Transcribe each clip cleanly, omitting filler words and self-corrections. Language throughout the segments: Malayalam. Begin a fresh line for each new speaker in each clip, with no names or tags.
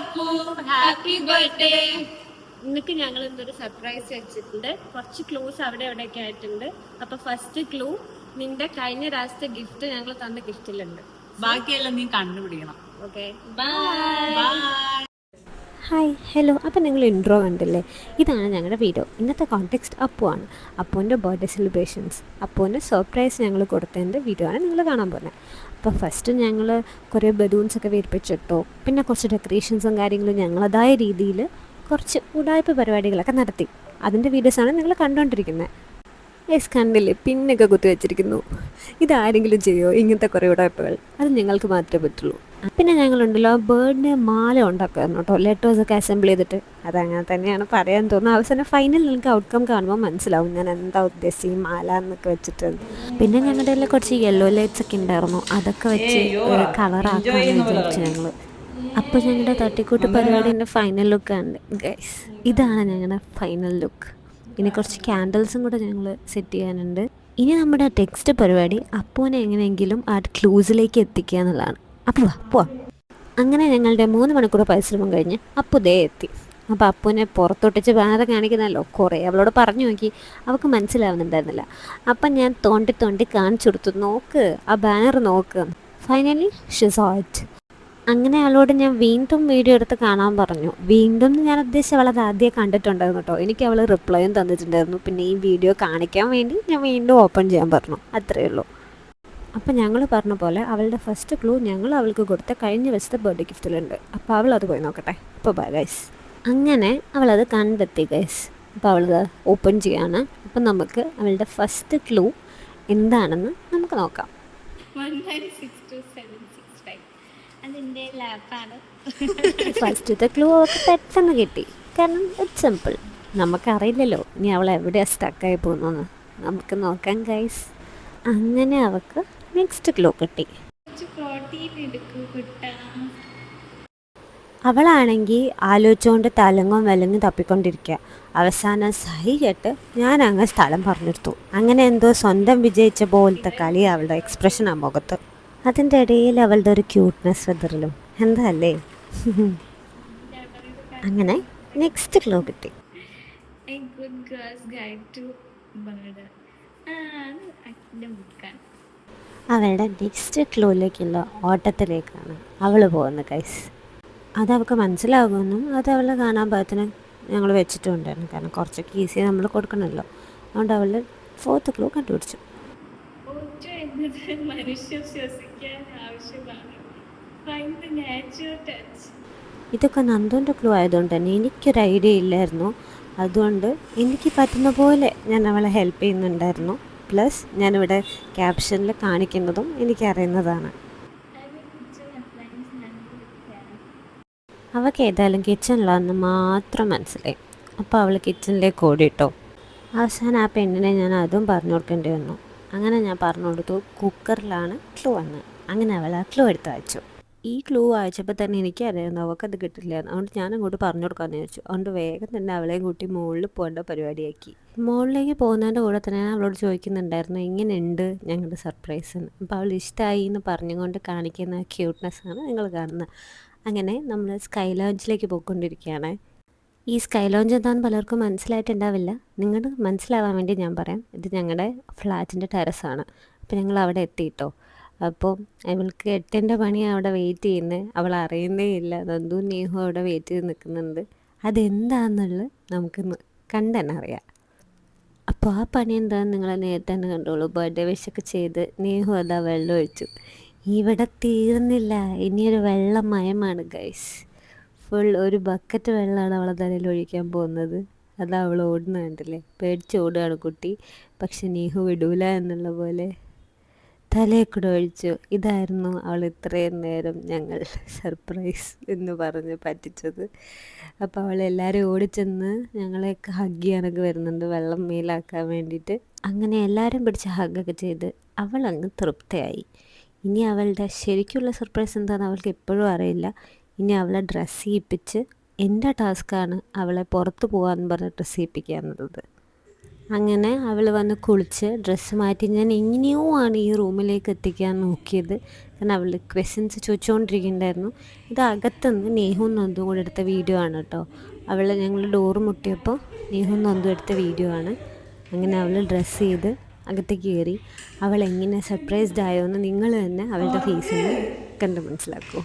Appu happy birthday. നിനക്ക് ഞങ്ങൾ ഇന്നൊരു സർപ്രൈസ് വെച്ചിട്ടുണ്ട്. കുറച്ച് ക്ലൂസ് അവിടെ എവിടെയൊക്കെ ആയിട്ടുണ്ട്. അപ്പൊ ഫസ്റ്റ് ക്ലൂ നിന്റെ കഴിഞ്ഞ രാഷ്ട്രീയ ഗിഫ്റ്റ് ഞങ്ങൾ തന്ന ഗിഫ്റ്റിലുണ്ട്.
ബാക്കിയെല്ലാം നീ കണ്ടുപിടിക്കണം.
Okay,
bye.
Hi hello. അപ്പോൾ നിങ്ങൾ ഇൻട്രോ കണ്ടില്ലേ? ഇതാണ് ഞങ്ങളുടെ വീഡിയോ. ഇന്നത്തെ കോണ്ടെക്സ്റ്റ് അപ്പു ആണ്. അപ്പുവിൻ്റെ ബർത്ത്ഡേ സെലിബ്രേഷൻസ്, അപ്പുവിൻ്റെ സർപ്രൈസ് ഞങ്ങൾ കൊടുത്തതിൻ്റെ വീഡിയോ ആണ് നിങ്ങൾ കാണാൻ പോകുന്നത്. അപ്പോൾ ഫസ്റ്റ് ഞങ്ങൾ കുറേ ബലൂൺസൊക്കെ വിരിപ്പിച്ചിട്ടോ, പിന്നെ കുറച്ച് ഡെക്കറേഷൻസും കാര്യങ്ങളും ഞങ്ങളതായ രീതിയിൽ കുറച്ച് ഉടായ്പ പരിപാടികളൊക്കെ നടത്തി. അതിൻ്റെ വീഡിയോസാണ് നിങ്ങൾ കണ്ടുകൊണ്ടിരിക്കുന്നത്. യെസ്, കണ്ടില്ലേ? പിന്നൊക്കെ കുത്തി വെച്ചിരിക്കുന്നു. ഇതാരെങ്കിലും ചെയ്യുമോ ഇങ്ങനത്തെ കുറേ ഉടായ്പകൾ? അത് ഞങ്ങൾക്ക് മാത്രമേ പറ്റുള്ളൂ. പിന്നെ ഞങ്ങളുണ്ടല്ലോ ബേർഡേ മാല ഉണ്ടാക്കുമായിരുന്നു കേട്ടോ, ലെറ്റേഴ്സൊക്കെ അസംബിൾ ചെയ്തിട്ട്. അതങ്ങനെ തന്നെയാണ് പറയാൻ തോന്നുന്നത്. അവസാനം ഫൈനൽ നിങ്ങൾക്ക് ഔട്ട്കം കാണുമ്പോൾ മനസ്സിലാവും ഞാൻ എന്താ ഉദ്ദേശിച്ച് മാല എന്നൊക്കെ വെച്ചിട്ട്. പിന്നെ ഞങ്ങളുടെ എല്ലാം കുറച്ച് യെല്ലോ ലൈറ്റ്സ് ഒക്കെ ഉണ്ടായിരുന്നു, അതൊക്കെ വെച്ച് കളറാക്കാമെന്ന് വിചാരിച്ചു ഞങ്ങൾ. അപ്പോൾ ഞങ്ങളുടെ തട്ടിക്കൂട്ട് പരിപാടിൻ്റെ ഫൈനൽ ലുക്കാണ് ഗൈസ്. ഇതാണ് ഞങ്ങളുടെ ഫൈനൽ ലുക്ക്. ഇനി കുറച്ച് ക്യാൻഡിൽസും കൂടെ ഞങ്ങൾ സെറ്റ് ചെയ്യാനുണ്ട്. ഇനി നമ്മുടെ ടെക്സ്റ്റ് പരിപാടി അപ്പുവിനെ എങ്ങനെയെങ്കിലും ആ ക്ലൂസിലേക്ക് എത്തിക്കുക എന്നുള്ളതാണ്. അപ്പോൾ പോവാം. അങ്ങനെ ഞങ്ങളുടെ 3 മണിക്കൂർ പരിശ്രമം കഴിഞ്ഞ് അപ്പു ദേ എത്തി. അപ്പോൾ അപ്പുവിനെ പുറത്തൊട്ടിച്ച് ബാനർ കാണിക്കുന്നല്ലോ. കുറേ അവളോട് പറഞ്ഞു നോക്കി, അവൾക്ക് മനസ്സിലാവുന്നുണ്ടായിരുന്നില്ല. അപ്പം ഞാൻ തോണ്ടി കാണിച്ചു കൊടുത്തു, നോക്ക് ആ ബാനർ നോക്ക്. Finally she saw it. അങ്ങനെ അവളോട് ഞാൻ വീണ്ടും വീഡിയോ എടുത്ത് കാണാൻ പറഞ്ഞു. വീണ്ടും ഞാൻ ഉദ്ദേശിച്ച അവളത് ആദ്യം കണ്ടിട്ടുണ്ടായിരുന്നു കേട്ടോ. എനിക്ക് അവൾ റിപ്ലൈയും തന്നിട്ടുണ്ടായിരുന്നു. പിന്നെ ഈ വീഡിയോ കാണിക്കാൻ വേണ്ടി ഞാൻ വീണ്ടും ഓപ്പൺ ചെയ്യാൻ പറഞ്ഞു, അത്രയേ ഉള്ളൂ. അപ്പോൾ ഞങ്ങൾ പറഞ്ഞ പോലെ അവളുടെ ഫസ്റ്റ് ക്ലൂ ഞങ്ങൾ അവൾക്ക് കൊടുത്ത കഴിഞ്ഞ ദിവസത്തെ ബർത്ത്ഡേ ഗിഫ്റ്റിലുണ്ട്. അപ്പോൾ അവൾ അത് പോയി നോക്കട്ടെ. അപ്പോൾ ബൈ ഗൈസ്. അങ്ങനെ അവളത് കണ്ടെത്തി ഗൈസ്. അപ്പോൾ അവളത് ഓപ്പൺ ചെയ്യാണ്. അപ്പം നമുക്ക് അവളുടെ ഫസ്റ്റ് ക്ലൂ എന്താണെന്ന് നമുക്ക് നോക്കാം.
അതിൻ്റെ ലാപ്പാണ്.
ഫസ്റ്റത്തെ ക്ലൂ അവൾക്ക് പെട്ടെന്ന് കിട്ടി. കാരണം ഇറ്റ്സ് സിമ്പിൾ. നമുക്കറിയില്ലല്ലോ ഇനി അവൾ എവിടെയാണ് സ്റ്റക്കായി പോകുന്നതെന്ന്. നമുക്ക് നോക്കാം ഗൈസ്. അങ്ങനെ അവൾക്ക് നെക്സ്റ്റ് ക്ലൂ കിട്ടി. അവളാണെങ്കിൽ ആലോചിച്ചുകൊണ്ട് തലങ്ങും വിലങ്ങും തപ്പിക്കൊണ്ടിരിക്കുക. അവസാനം സഹി കേട്ട് ഞാൻ അങ്ങ് സ്ഥലം പറഞ്ഞെടുത്തു. അങ്ങനെ എന്തോ സ്വന്തം വിജയിച്ച പോലത്തെ കളി അവളുടെ എക്സ്പ്രഷൻ ആ മുഖത്ത്. അതിൻ്റെ ഇടയിൽ അവളുടെ ഒരു ക്യൂട്ട്നെസ് വെതറിലും എന്താ അല്ലേ. അങ്ങനെ നെക്സ്റ്റ് ക്ലൂ കിട്ടി. അവളുടെ നെക്സ്റ്റ് ക്ലൂയിലേക്കുള്ള ഓട്ടത്തിലേക്കാണ് അവൾ പോകുന്നത് ഗൈസ്. അതവൾക്ക് മനസ്സിലാകുമെന്നും അത് അവൾ കാണാൻ പാകത്തിന് ഞങ്ങൾ വെച്ചിട്ടുണ്ടായിരുന്നു. കാരണം കുറച്ചൊക്കെ ഈസി നമ്മൾ കൊടുക്കണമല്ലോ. അതുകൊണ്ട് അവൾ 4th ക്ലൂ കണ്ടുപിടിച്ചു. ഇതൊക്കെ നന്ദുവിൻ്റെ ക്ലൂ ആയതുകൊണ്ട് തന്നെ എനിക്കൊരു ഐഡിയ ഇല്ലായിരുന്നു. അതുകൊണ്ട് എനിക്ക് പറ്റുന്ന പോലെ ഞാൻ അവളെ ഹെൽപ്പ് ചെയ്യുന്നുണ്ടായിരുന്നു. പ്ലസ് ഞാനിവിടെ ക്യാപ്ഷനിൽ കാണിക്കുന്നതും എനിക്കറിയുന്നതാണ്. അവൾക്ക് ഏതായാലും കിച്ചണിലാണെന്ന് മാത്രം മനസ്സിലായി. അപ്പോൾ അവൾ കിച്ചണിലേക്ക് ഓടിയിട്ടോ. അവസാനം ആ പെണ്ണിനെ ഞാൻ അതും പറഞ്ഞു കൊടുക്കേണ്ടി വന്നു. അങ്ങനെ ഞാൻ പറഞ്ഞു കൊടുത്തു കുക്കറിലാണ് ക്ലൂ എന്ന്. അങ്ങനെ അവൾ ആ ക്ലൂ എടുത്ത് വായിച്ചു. ഈ ക്ലൂ വായിച്ചപ്പോൾ തന്നെ എനിക്കറിയായിരുന്നു അവൾക്കത് കിട്ടില്ല. അതുകൊണ്ട് ഞാൻ അങ്ങോട്ട് പറഞ്ഞു കൊടുക്കാമെന്ന് വിചാരിച്ചു. അതുകൊണ്ട് വേഗം തന്നെ അവളെയും കൂട്ടി മുകളിൽ പോകേണ്ട പരിപാടിയാക്കി. മുകളിലേക്ക് പോകുന്നതിൻ്റെ കൂടെ തന്നെ ഞാൻ അവളോട് ചോദിക്കുന്നുണ്ടായിരുന്നു ഇങ്ങനെയുണ്ട് ഞങ്ങളുടെ സർപ്രൈസ് എന്ന്. അപ്പോൾ അവൾ ഇഷ്ടമായി എന്ന് പറഞ്ഞുകൊണ്ട് കാണിക്കുന്ന ക്യൂട്ട്നെസ്സാണ് നിങ്ങൾ കാണുന്നത്. അങ്ങനെ നമ്മൾ സ്കൈ ലോഞ്ചിലേക്ക് പോയിക്കൊണ്ടിരിക്കുകയാണ്. ഈ സ്കൈ ലോഞ്ച് എന്താണെന്ന് പലർക്കും മനസ്സിലായിട്ടുണ്ടാവില്ല. നിങ്ങളുടെ മനസ്സിലാവാൻ വേണ്ടി ഞാൻ പറയാം. ഇത് ഞങ്ങളുടെ ഫ്ലാറ്റിൻ്റെ ടെറസാണ്. അപ്പോൾ ഞങ്ങൾ അവിടെ എത്തിയിട്ടോ. അപ്പോൾ അവൾക്ക് 8ൻ്റെ പണി അവിടെ വെയിറ്റ് ചെയ്യുന്നത്. അവൾ അറിയുന്നേ ഇല്ല. നന്ദു നേഹു അവിടെ വെയിറ്റ് ചെയ്ത് നിൽക്കുന്നുണ്ട്. അതെന്താണെന്നുള്ളത് നമുക്ക് കണ്ട് തന്നെ അറിയാം. അപ്പോൾ ആ പണി എന്താണെന്ന് നിങ്ങൾ നേരത്തെ തന്നെ കണ്ടോളൂ. ബർത്ത്ഡേ വിഷൊക്കെ ചെയ്ത് നേഹു അതാ വെള്ളം ഒഴിച്ചു. ഇവിടെ തീർന്നില്ല, ഇനിയൊരു വെള്ളമയമാണ് ഗൈസ്. ഫുൾ ഒരു ബക്കറ്റ് വെള്ളമാണ് അവളെ തലയിൽ ഒഴിക്കാൻ പോകുന്നത്. അത് അവൾ ഓടുന്ന കണ്ടില്ലേ, പേടിച്ച് ഓടുകയാണ് കുട്ടി. പക്ഷെ നേഹു വിടൂല എന്നുള്ള പോലെ തലയിൽ കൂടെ ഒഴിച്ചു. ഇതായിരുന്നു അവൾ ഇത്രയും നേരം ഞങ്ങൾ സർപ്രൈസ് എന്ന് പറഞ്ഞ് പറ്റിച്ചത്. അപ്പോൾ അവൾ എല്ലാവരും ഓടിച്ചെന്ന് ഞങ്ങളെയൊക്കെ ഹഗ് ചെയ്യാനൊക്കെ വരുന്നുണ്ട് വെള്ളം മേലാക്കാൻ വേണ്ടിയിട്ട്. അങ്ങനെ എല്ലാവരും പിടിച്ച് ഹഗ്ഗൊക്കെ ചെയ്ത് അവൾ അങ്ങ് തൃപ്തയായി. ഇനി അവളുടെ ശരിക്കുള്ള സർപ്രൈസ് എന്താണെന്ന് അവൾക്ക് എപ്പോഴും അറിയില്ല. ഇനി അവളെ ഡ്രസ്സ് ചെയ്യിപ്പിച്ച് എൻ്റെ ടാസ്ക്കാണ് അവളെ പുറത്ത് പോകാമെന്ന് പറഞ്ഞ് ഡ്രസ്സ് ചെയ്യിപ്പിക്കുക എന്നുള്ളത്. അങ്ങനെ അവൾ വന്ന് കുളിച്ച് ഡ്രസ്സ് മാറ്റി ഞാൻ എങ്ങനെയോ ആണ് ഈ റൂമിലേക്ക് എത്തിക്കാൻ നോക്കിയത്. കാരണം അവൾ ക്വസ്റ്റ്യൻസ് ചോദിച്ചുകൊണ്ടിരിക്കുന്നുണ്ടായിരുന്നു. ഇത് അകത്തുനിന്ന് നേഹും നന്ദും കൂടെ എടുത്ത വീഡിയോ ആണ് കേട്ടോ. ഞങ്ങൾ ഡോറ് മുട്ടിയപ്പോൾ നേഹും നന്ദും എടുത്ത വീഡിയോ ആണ്. അങ്ങനെ അവൾ ഡ്രസ്സ് ചെയ്ത് അകത്തേക്ക് കയറി. അവൾ എങ്ങനെ സർപ്രൈസ്ഡ് ആയോ എന്ന് നിങ്ങൾ തന്നെ അവളുടെ ഫേസിൽ നിന്ന് കണ്ട് മനസ്സിലാക്കൂ.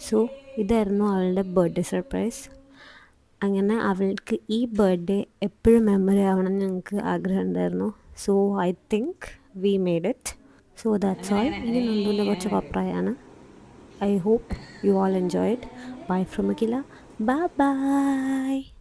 സോ ഇതായിരുന്നു അവളുടെ ബർത്ത്ഡേ സർപ്രൈസ്. അങ്ങനെ അവൾക്ക് ഈ ബർത്ത്ഡേ എപ്പോഴും മെമ്മറി ആവണം എന്ന് ഞങ്ങൾക്ക് ആഗ്രഹം ഉണ്ടായിരുന്നു. So I think we made it. So that's all. ഇനി നന്ദുവിൻ്റെ കുറച്ച് അഭിപ്രായമാണ്. I hope you all enjoyed. Bye from Akila. Bye bye.